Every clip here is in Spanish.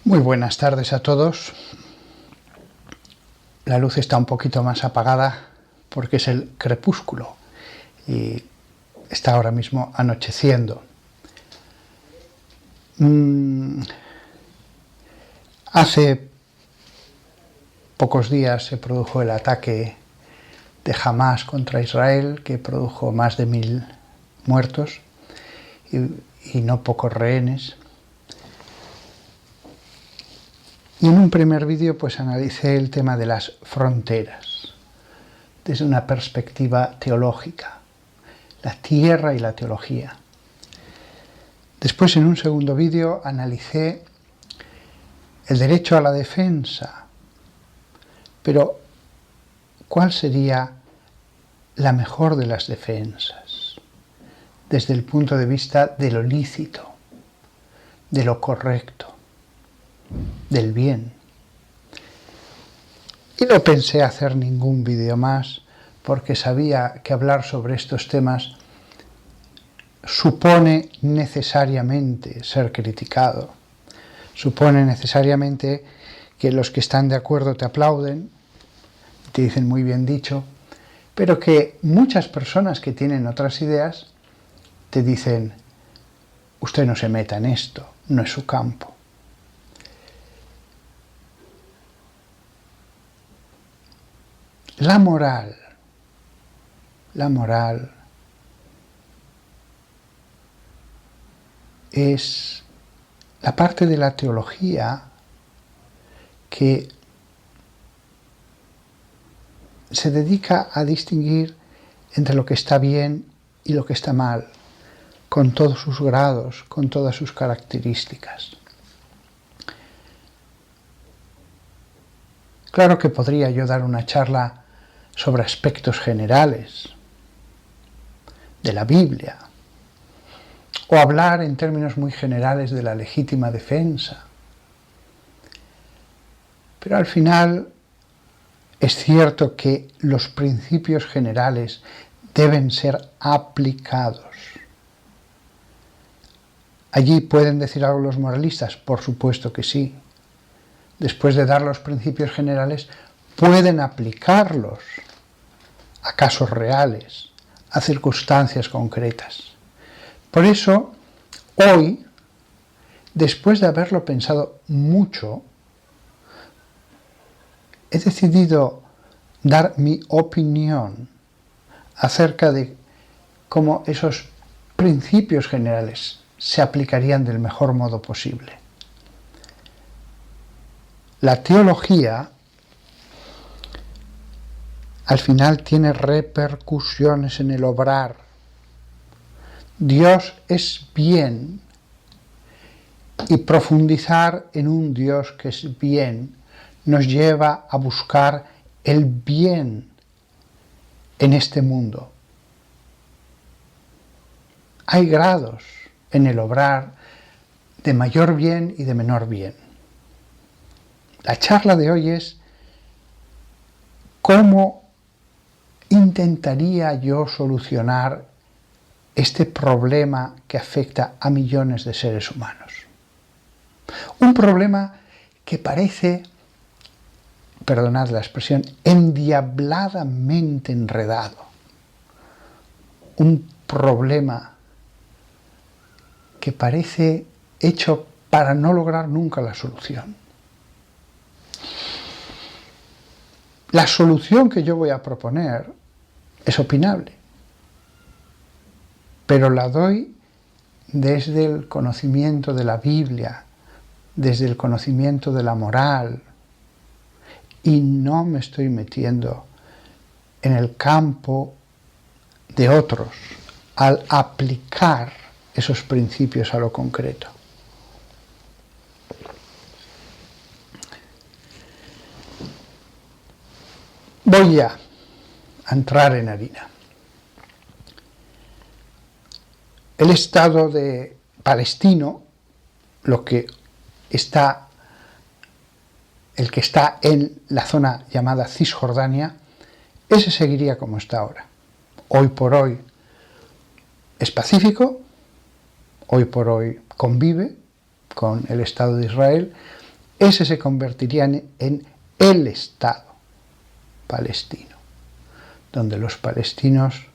Muy buenas tardes a todos. La luz está un poquito más apagada porque es el crepúsculo y está ahora mismo anocheciendo. Hace pocos días se produjo el ataque de Hamás contra Israel, que produjo más de 1000 muertos y no pocos rehenes. Y en un primer vídeo pues analicé el tema de las fronteras desde una perspectiva teológica, la tierra y la teología. Después, en un segundo vídeo, analicé el derecho a la defensa, pero ¿cuál sería la mejor de las defensas? Desde el punto de vista de lo lícito, de lo correcto, del bien. Y no pensé hacer ningún vídeo más porque sabía que hablar sobre estos temas supone necesariamente ser criticado, supone necesariamente que los que están de acuerdo te aplauden, te dicen muy bien dicho, pero que muchas personas que tienen otras ideas te dicen: usted no se meta en esto, no es su campo. La moral es la parte de la teología que se dedica a distinguir entre lo que está bien y lo que está mal, con todos sus grados, con todas sus características. Claro que podría yo dar una charla sobre aspectos generales de la Biblia, o hablar en términos muy generales de la legítima defensa. Pero al final es cierto que los principios generales deben ser aplicados. ¿Allí pueden decir algo los moralistas? Por supuesto que sí. Después de dar los principios generales, pueden aplicarlos a casos reales, a circunstancias concretas. Por eso, hoy, después de haberlo pensado mucho, he decidido dar mi opinión acerca de cómo esos principios generales se aplicarían del mejor modo posible. La teología al final tiene repercusiones en el obrar. Dios es bien, y profundizar en un Dios que es bien nos lleva a buscar el bien en este mundo. Hay grados en el obrar de mayor bien y de menor bien. La charla de hoy es cómo intentaría yo solucionar este problema que afecta a millones de seres humanos. Un problema que parece, perdonad la expresión, endiabladamente enredado. Un problema que parece hecho para no lograr nunca la solución. La solución que yo voy a proponer es opinable, pero la doy desde el conocimiento de la Biblia, desde el conocimiento de la moral, y no me estoy metiendo en el campo de otros al aplicar esos principios a lo concreto. Voy ya a entrar en harina. El Estado de palestino, el que está en la zona llamada Cisjordania, ese seguiría como está ahora. Hoy por hoy es pacífico, hoy por hoy convive con el Estado de Israel ese se convertiría en el Estado palestino, donde los palestinos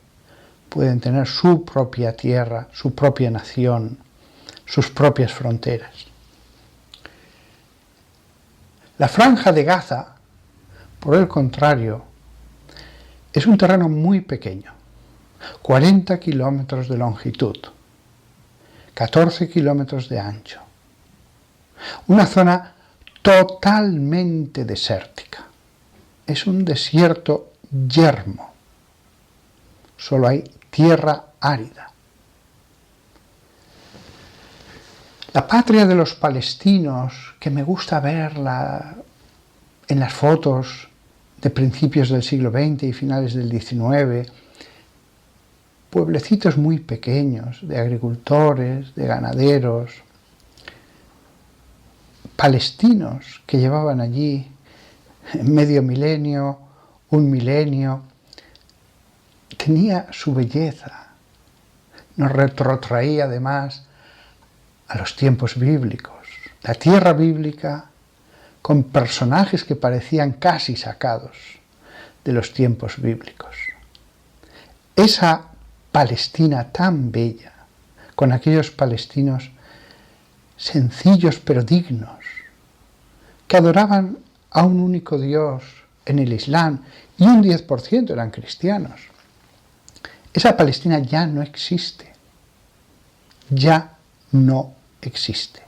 pueden tener su propia tierra, su propia nación, sus propias fronteras. La Franja de Gaza, por el contrario, es un terreno muy pequeño, 40 kilómetros de longitud, 14 kilómetros de ancho, una zona totalmente desértica. Es un desierto yermo, solo hay tierra árida. La patria de los palestinos, que me gusta verla en las fotos de principios del siglo XX y finales del XIX, pueblecitos muy pequeños, de agricultores, de ganaderos, palestinos que llevaban allí medio milenio, un milenio, tenía su belleza. Nos retrotraía además a los tiempos bíblicos, la tierra bíblica con personajes que parecían casi sacados de los tiempos bíblicos. Esa Palestina tan bella, con aquellos palestinos sencillos pero dignos, que adoraban a un único Dios en el Islam y un 10% eran cristianos. Esa Palestina ya no existe. Ya no existe.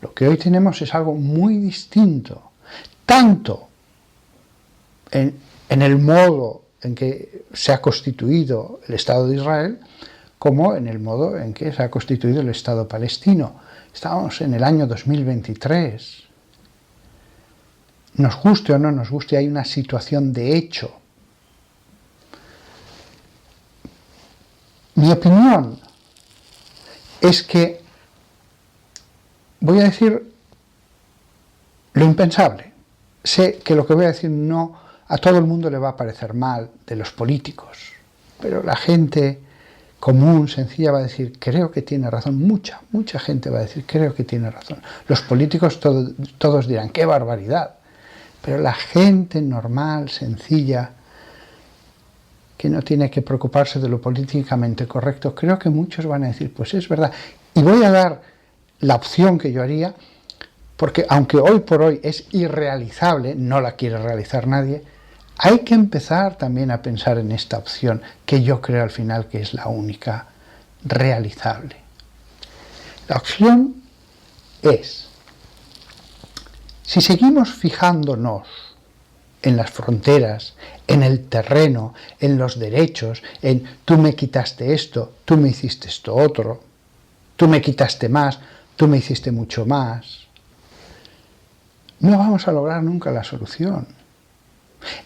Lo que hoy tenemos es algo muy distinto, tanto en el modo en que se ha constituido el Estado de Israel, como en el modo en que se ha constituido el Estado palestino. Estamos en el año 2023. Nos guste o no nos guste, hay una situación de hecho. Mi opinión es que voy a decir lo impensable. Sé que lo que voy a decir no a todo el mundo le va a parecer mal de los políticos, pero la gente común, sencilla, va a decir, creo que tiene razón. Mucha gente va a decir, creo que tiene razón. Los políticos todos dirán, qué barbaridad. Pero la gente normal, sencilla, que no tiene que preocuparse de lo políticamente correcto, creo que muchos van a decir, pues es verdad. Y voy a dar la opción que yo haría, porque aunque hoy por hoy es irrealizable, no la quiere realizar nadie, hay que empezar también a pensar en esta opción, que yo creo al final que es la única realizable. La opción es, si seguimos fijándonos en las fronteras, en el terreno, en los derechos, en tú me quitaste esto, tú me hiciste esto otro, tú me quitaste más, tú me hiciste mucho más, no vamos a lograr nunca la solución.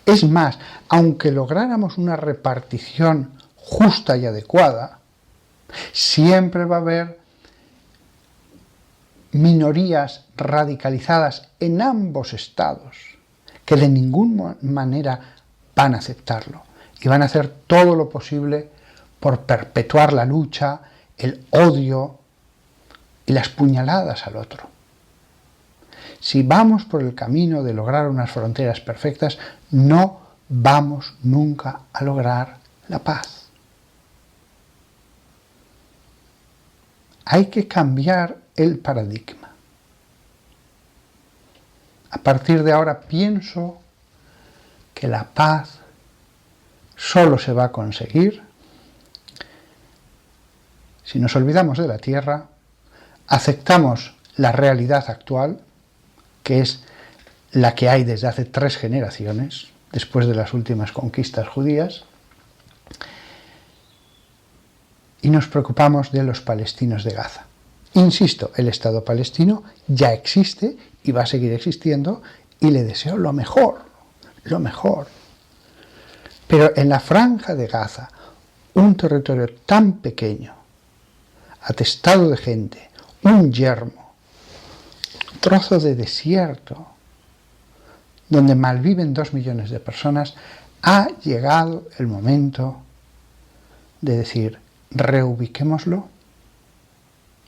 Es más, aunque lográramos una repartición justa y adecuada, siempre va a haber minorías radicalizadas en ambos estados que de ninguna manera van a aceptarlo y van a hacer todo lo posible por perpetuar la lucha, el odio y las puñaladas al otro. Si vamos por el camino de lograr unas fronteras perfectas, no vamos nunca a lograr la paz. Hay que cambiar el paradigma. A partir de ahora pienso que la paz solo se va a conseguir si nos olvidamos de la tierra, aceptamos la realidad actual, que es la que hay desde hace 3 generaciones, después de las últimas conquistas judías, y nos preocupamos de los palestinos de Gaza. Insisto, el Estado palestino ya existe y va a seguir existiendo y le deseo lo mejor, lo mejor. Pero en la Franja de Gaza, un territorio tan pequeño, atestado de gente, un yermo, un trozo de desierto, donde malviven 2 millones de personas, ha llegado el momento de decir, reubiquémoslo,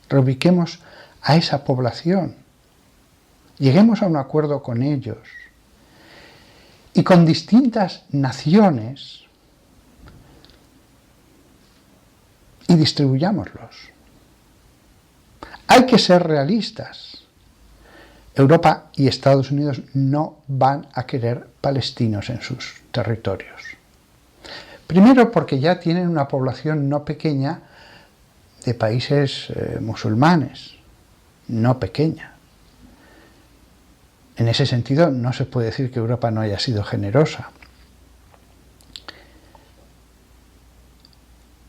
reubiquemos a esa población, lleguemos a un acuerdo con ellos y con distintas naciones y distribuyámoslos. Hay que ser realistas. Europa y Estados Unidos no van a querer palestinos en sus territorios. Primero porque ya tienen una población no pequeña de países musulmanes, no pequeña. En ese sentido no se puede decir que Europa no haya sido generosa.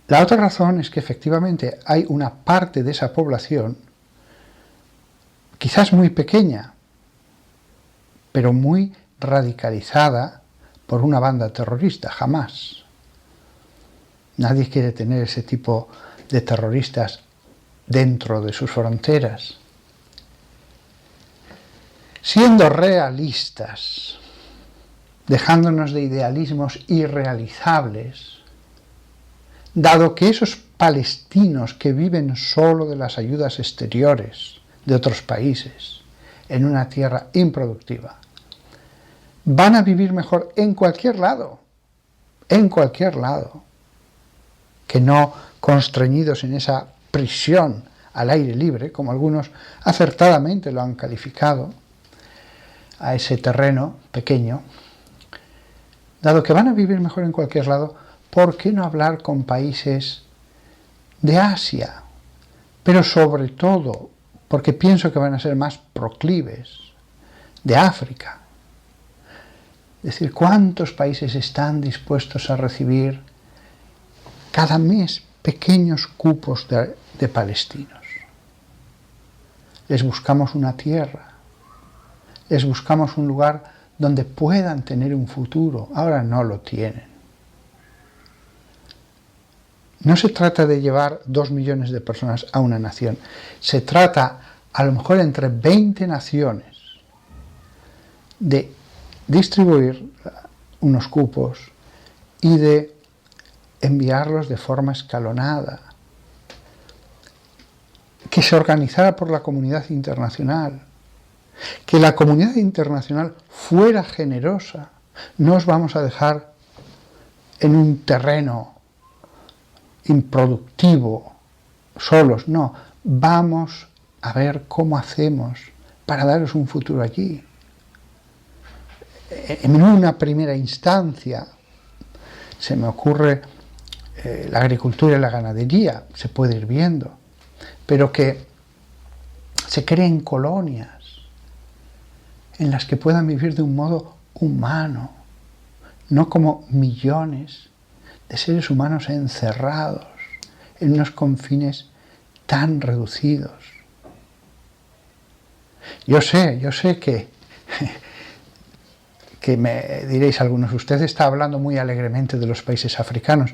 La otra razón es que efectivamente hay una parte de esa población, quizás muy pequeña, pero muy radicalizada por una banda terrorista, jamás. Nadie quiere tener ese tipo de terroristas dentro de sus fronteras. Siendo realistas, dejándonos de idealismos irrealizables, dado que esos palestinos que viven solo de las ayudas exteriores de otros países, en una tierra improductiva, van a vivir mejor en cualquier lado, que no constreñidos en esa prisión al aire libre, como algunos acertadamente lo han calificado, a ese terreno pequeño. Dado que van a vivir mejor en cualquier lado, ¿por qué no hablar con países de Asia? Pero sobre todo, porque pienso que van a ser más proclives, de África. Es decir, ¿cuántos países están dispuestos a recibir cada mes pequeños cupos de palestinos? Les buscamos una tierra, les buscamos un lugar donde puedan tener un futuro. Ahora no lo tienen. No se trata de llevar 2 millones de personas a una nación. Se trata, a lo mejor entre 20 naciones, de distribuir unos cupos y de enviarlos de forma escalonada, que se organizara por la comunidad internacional, que la comunidad internacional fuera generosa. No os vamos a dejar en un terreno improductivo, solos, no. Vamos a ver cómo hacemos para daros un futuro allí. En una primera instancia, se me ocurre la agricultura y la ganadería, se puede ir viendo, pero que se creen colonias en las que puedan vivir de un modo humano, no como millones de seres humanos encerrados en unos confines tan reducidos. Yo sé que me diréis algunos, usted está hablando muy alegremente de los países africanos.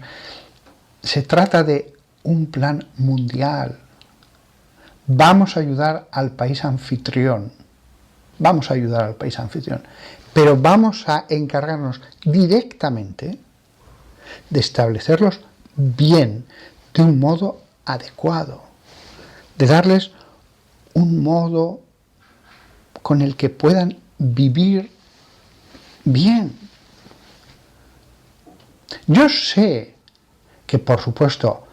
Se trata de un plan mundial. Vamos a ayudar al país anfitrión. Pero vamos a encargarnos directamente de establecerlos bien, de un modo adecuado, de darles un modo con el que puedan vivir bien. Yo sé que, por supuesto,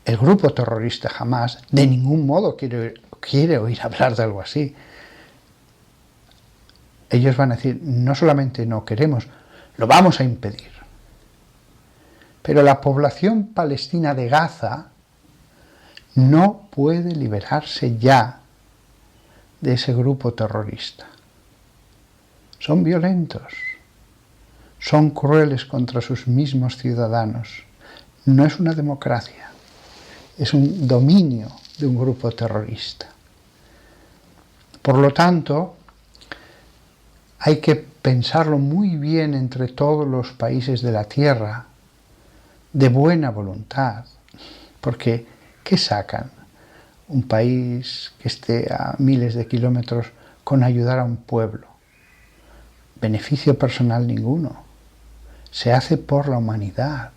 el grupo terrorista Hamás de ningún modo quiere oír hablar de algo así. Ellos van a decir, no solamente no queremos, lo vamos a impedir. Pero la población palestina de Gaza no puede liberarse ya de ese grupo terrorista. Son violentos, son crueles contra sus mismos ciudadanos. No es una democracia, es un dominio de un grupo terrorista. Por lo tanto, hay que pensarlo muy bien entre todos los países de la tierra, de buena voluntad, porque ¿qué sacan? Un país que esté a miles de kilómetros con ayudar a un pueblo. Beneficio personal ninguno. Se hace por la humanidad,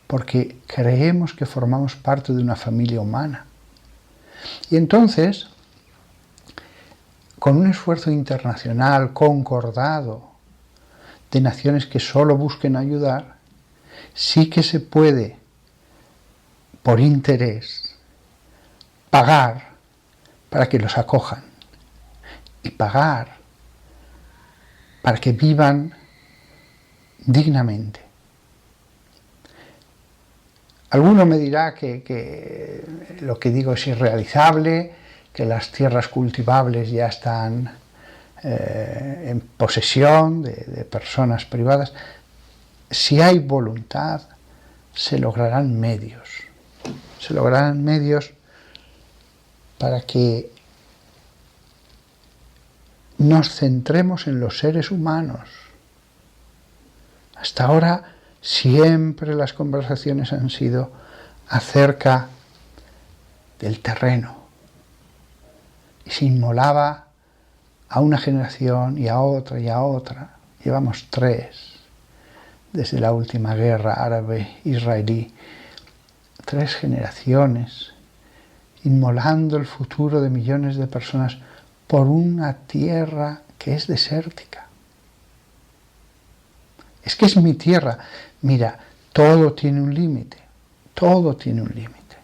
porque creemos que formamos parte de una familia humana. Y entonces, con un esfuerzo internacional concordado de naciones que solo busquen ayudar, sí que se puede, por interés, pagar para que los acojan y pagar para que vivan dignamente. Alguno me dirá que lo que digo es irrealizable, que las tierras cultivables ya están en posesión de personas privadas. Si hay voluntad, se lograrán medios. Se lograrán medios para que nos centremos en los seres humanos. Hasta ahora siempre las conversaciones han sido acerca del terreno y se inmolaba a una generación y a otra y a otra. Llevamos 3 desde la última guerra árabe-israelí, 3 generaciones inmolando el futuro de millones de personas por una tierra que es desértica. Es que es mi tierra. Mira, todo tiene un límite, todo tiene un límite.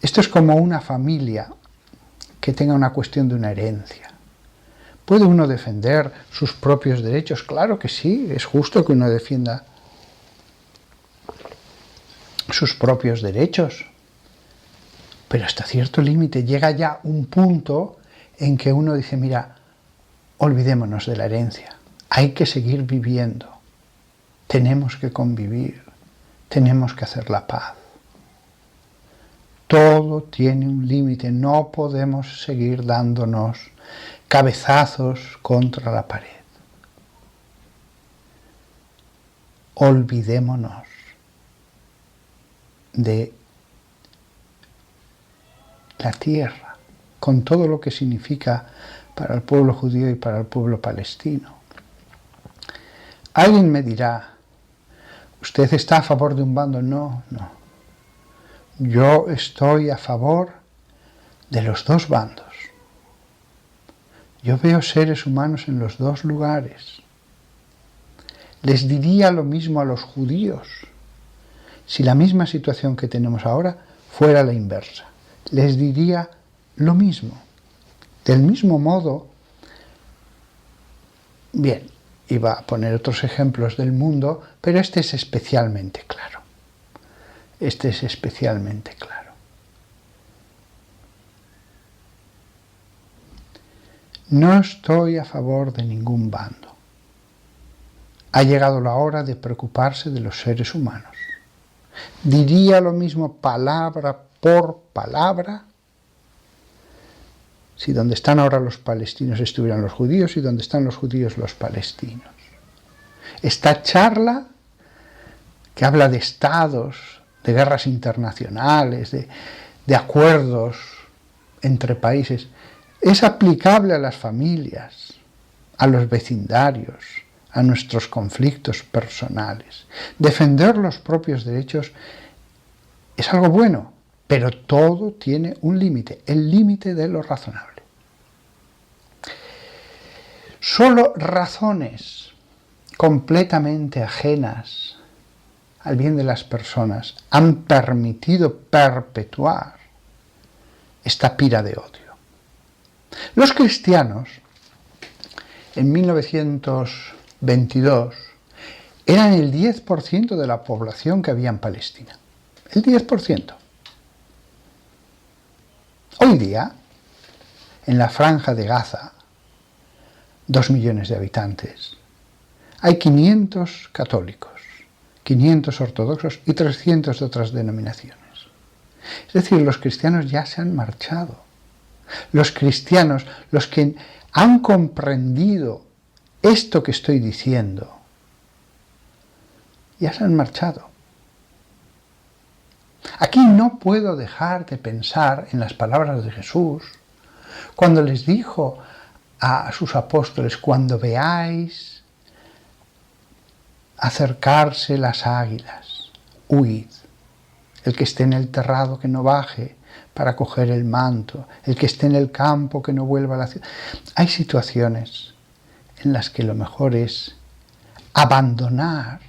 Esto es como una familia que tenga una cuestión de una herencia. ¿Puede uno defender sus propios derechos? Claro que sí, es justo que uno defienda sus propios derechos. Pero hasta cierto límite llega ya un punto en que uno dice, mira, olvidémonos de la herencia. Hay que seguir viviendo. Tenemos que convivir. Tenemos que hacer la paz. Todo tiene un límite. No podemos seguir dándonos cabezazos contra la pared. Olvidémonos de la tierra, con todo lo que significa para el pueblo judío y para el pueblo palestino. Alguien me dirá, ¿usted está a favor de un bando? No, no. Yo estoy a favor de los 2 bandos. Yo veo seres humanos en los 2 lugares. Les diría lo mismo a los judíos si la misma situación que tenemos ahora fuera la inversa. Les diría lo mismo. Del mismo modo, bien, iba a poner otros ejemplos del mundo, pero este es especialmente claro. Este es especialmente claro. No estoy a favor de ningún bando. Ha llegado la hora de preocuparse de los seres humanos. Diría lo mismo palabra por palabra si donde están ahora los palestinos estuvieran los judíos y donde están los judíos los palestinos. Esta charla que habla de estados, de guerras internacionales, de acuerdos entre países, es aplicable a las familias, a los vecindarios, a nuestros conflictos personales. Defender los propios derechos es algo bueno, pero todo tiene un límite, el límite de lo razonable. Solo razones completamente ajenas al bien de las personas han permitido perpetuar esta pira de odio. Los cristianos, en 1922, eran el 10% de la población que había en Palestina. El 10%. Hoy día, en la franja de Gaza, 2 millones de habitantes, hay 500 católicos, 500 ortodoxos y 300 de otras denominaciones. Es decir, los cristianos ya se han marchado. Los cristianos, los que han comprendido esto que estoy diciendo, ya se han marchado. Aquí no puedo dejar de pensar en las palabras de Jesús cuando les dijo a sus apóstoles, cuando veáis acercarse las águilas, huid. El que esté en el terrado que no baje para coger el manto, el que esté en el campo que no vuelva a la ciudad. Hay situaciones en las que lo mejor es abandonar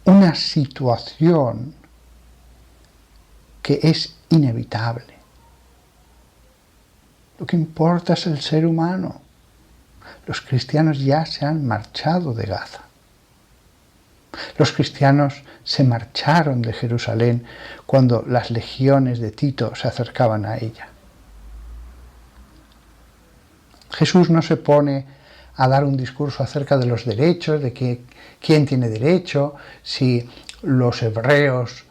una situación que es inevitable. Lo que importa es el ser humano. Los cristianos ya se han marchado de Gaza. Los cristianos se marcharon de Jerusalén cuando las legiones de Tito se acercaban a ella. Jesús no se pone a dar un discurso acerca de los derechos, de quién tiene derecho, si los hebreos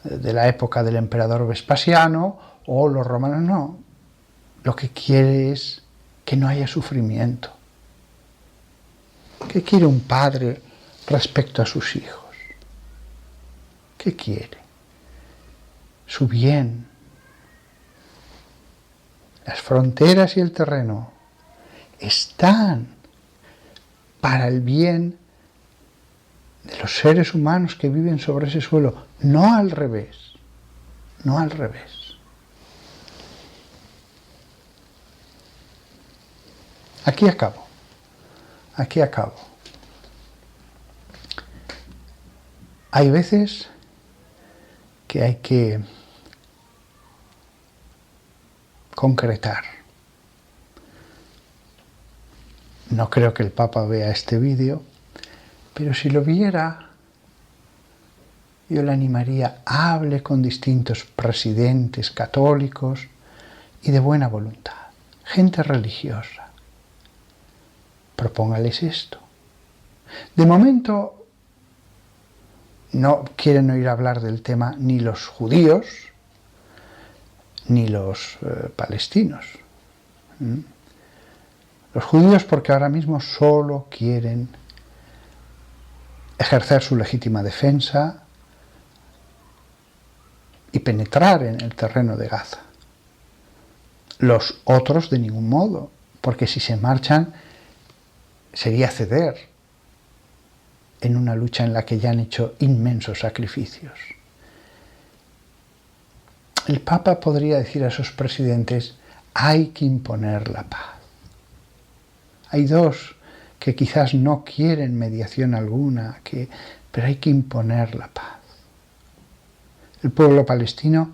de la época del emperador Vespasiano o los romanos, no. Lo que quiere es que no haya sufrimiento. ¿Qué quiere un padre respecto a sus hijos? ¿Qué quiere? Su bien. Las fronteras y el terreno están para el bien de los seres humanos que viven sobre ese suelo, no al revés, no al revés. Aquí acabo. Hay veces que hay que concretar. No creo que el Papa vea este vídeo, pero si lo viera, yo le animaría, hable con distintos presidentes católicos y de buena voluntad, gente religiosa. Propóngales esto. De momento no quieren oír hablar del tema ni los judíos ni los palestinos. Los judíos porque ahora mismo solo quieren ejercer su legítima defensa y penetrar en el terreno de Gaza. Los otros de ningún modo, porque si se marchan sería ceder en una lucha en la que ya han hecho inmensos sacrificios. El Papa podría decir a esos presidentes, hay que imponer la paz. Hay dos que quizás no quieren mediación alguna, pero hay que imponer la paz. El pueblo palestino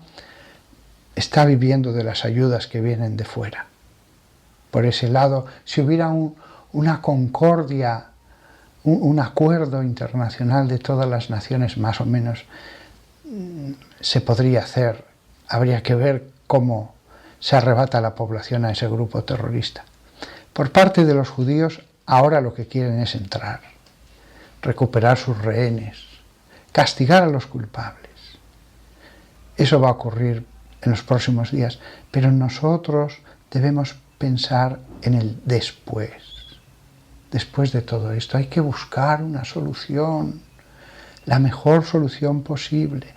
está viviendo de las ayudas que vienen de fuera. Por ese lado, si hubiera una concordia, un acuerdo internacional de todas las naciones, más o menos, se podría hacer. Habría que ver cómo se arrebata la población a ese grupo terrorista. Por parte de los judíos, ahora lo que quieren es entrar, recuperar sus rehenes, castigar a los culpables. Eso va a ocurrir en los próximos días, pero nosotros debemos pensar en el después. Después de todo esto hay que buscar una solución, la mejor solución posible.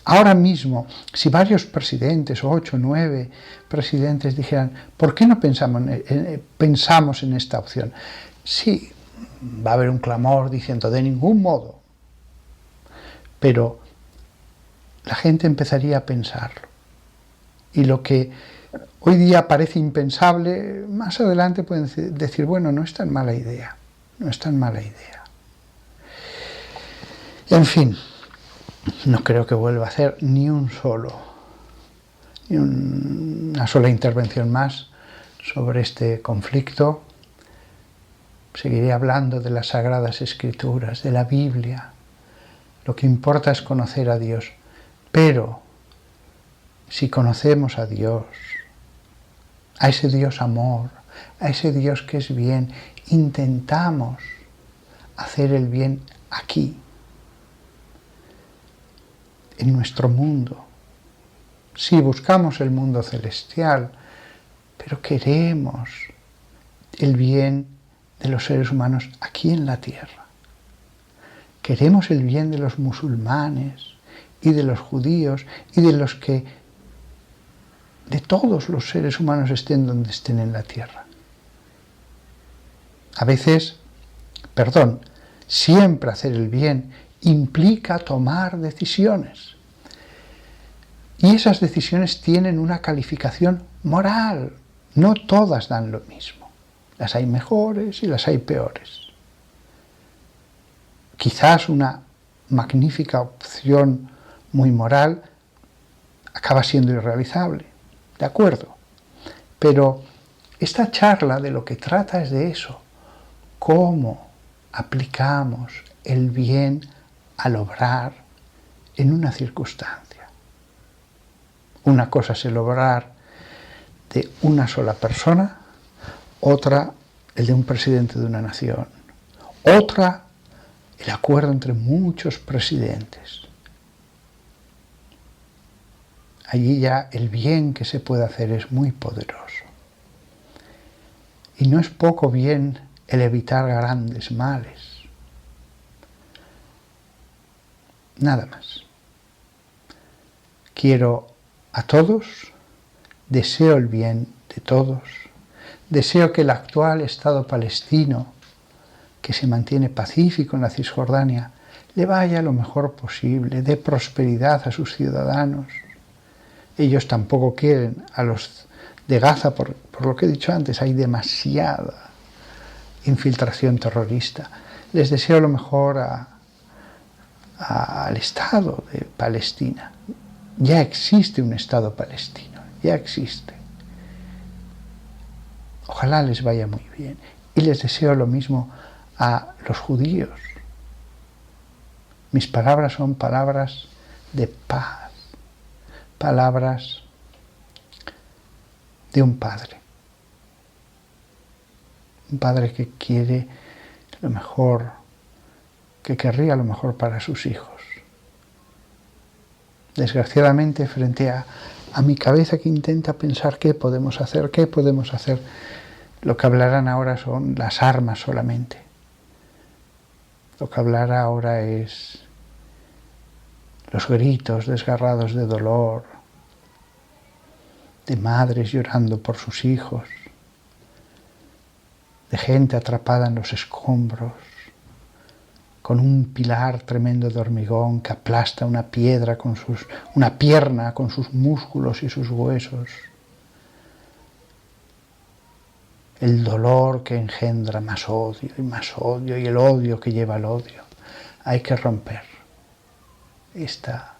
Ahora mismo, si varios presidentes, 8 o 9 presidentes dijeran, ¿por qué no pensamos en esta opción? Sí, va a haber un clamor diciendo, de ningún modo. Pero la gente empezaría a pensarlo. Y lo que hoy día parece impensable, más adelante pueden decir, bueno, no es tan mala idea, no es tan mala idea. En fin, no creo que vuelva a hacer ni una sola intervención más sobre este conflicto. Seguiré hablando de las Sagradas Escrituras, de la Biblia. Lo que importa es conocer a Dios, pero si conocemos a Dios, a ese Dios amor, a ese Dios que es bien, intentamos hacer el bien aquí, en nuestro mundo. Sí, buscamos el mundo celestial, pero queremos el bien de los seres humanos aquí en la tierra. Queremos el bien de los musulmanes y de los judíos y de todos los seres humanos estén donde estén en la tierra. A veces, siempre hacer el bien implica tomar decisiones. Y esas decisiones tienen una calificación moral. No todas dan lo mismo. Las hay mejores y las hay peores. Quizás una magnífica opción muy moral acaba siendo irrealizable. ¿De acuerdo? Pero esta charla de lo que trata es de eso. Cómo aplicamos el bien al obrar en una circunstancia. Una cosa es el obrar de una sola persona, otra el de un presidente de una nación, otra el acuerdo entre muchos presidentes. Allí ya el bien que se puede hacer es muy poderoso. Y no es poco bien el evitar grandes males. Nada más. Quiero a todos, deseo el bien de todos, deseo que el actual Estado palestino, que se mantiene pacífico en la Cisjordania, le vaya lo mejor posible, dé prosperidad a sus ciudadanos. Ellos tampoco quieren a los de Gaza, por lo que he dicho antes, hay demasiada infiltración terrorista. Les deseo lo mejor al Estado de Palestina. Ya existe un Estado palestino, ya existe. Ojalá les vaya muy bien. Y les deseo lo mismo a los judíos. Mis palabras son palabras de paz, palabras de un padre que quiere lo mejor, que querría lo mejor para sus hijos. Desgraciadamente, frente a mi cabeza que intenta pensar qué podemos hacer, lo que hablarán ahora son las armas solamente. Lo que hablará ahora es los gritos desgarrados de dolor, de madres llorando por sus hijos, de gente atrapada en los escombros, con un pilar tremendo de hormigón que aplasta una pierna con sus músculos y sus huesos. El dolor que engendra más odio y el odio que lleva al odio. Hay que romper esta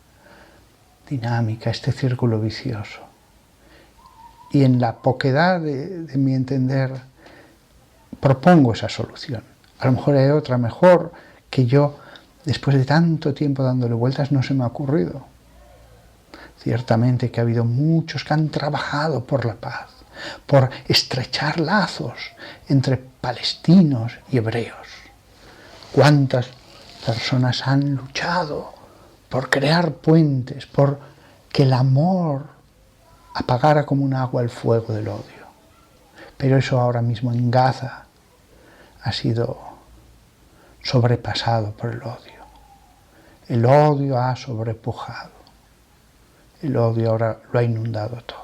dinámica, este círculo vicioso. Y en la poquedad de mi entender propongo esa solución. A lo mejor hay otra mejor que yo, después de tanto tiempo dándole vueltas, no se me ha ocurrido. Ciertamente que ha habido muchos que han trabajado por la paz, por estrechar lazos entre palestinos y hebreos. ¿Cuántas personas han luchado por crear puentes, por que el amor apagara como un agua el fuego del odio? Pero eso ahora mismo en Gaza ha sido sobrepasado por el odio. El odio ha sobrepujado. El odio ahora lo ha inundado todo.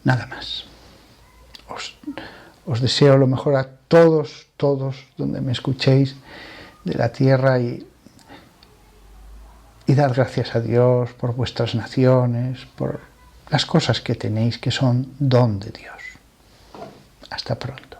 Nada más. Os deseo lo mejor a todos donde me escuchéis de la tierra y dad gracias a Dios por vuestras naciones, por las cosas que tenéis que son don de Dios. Hasta pronto.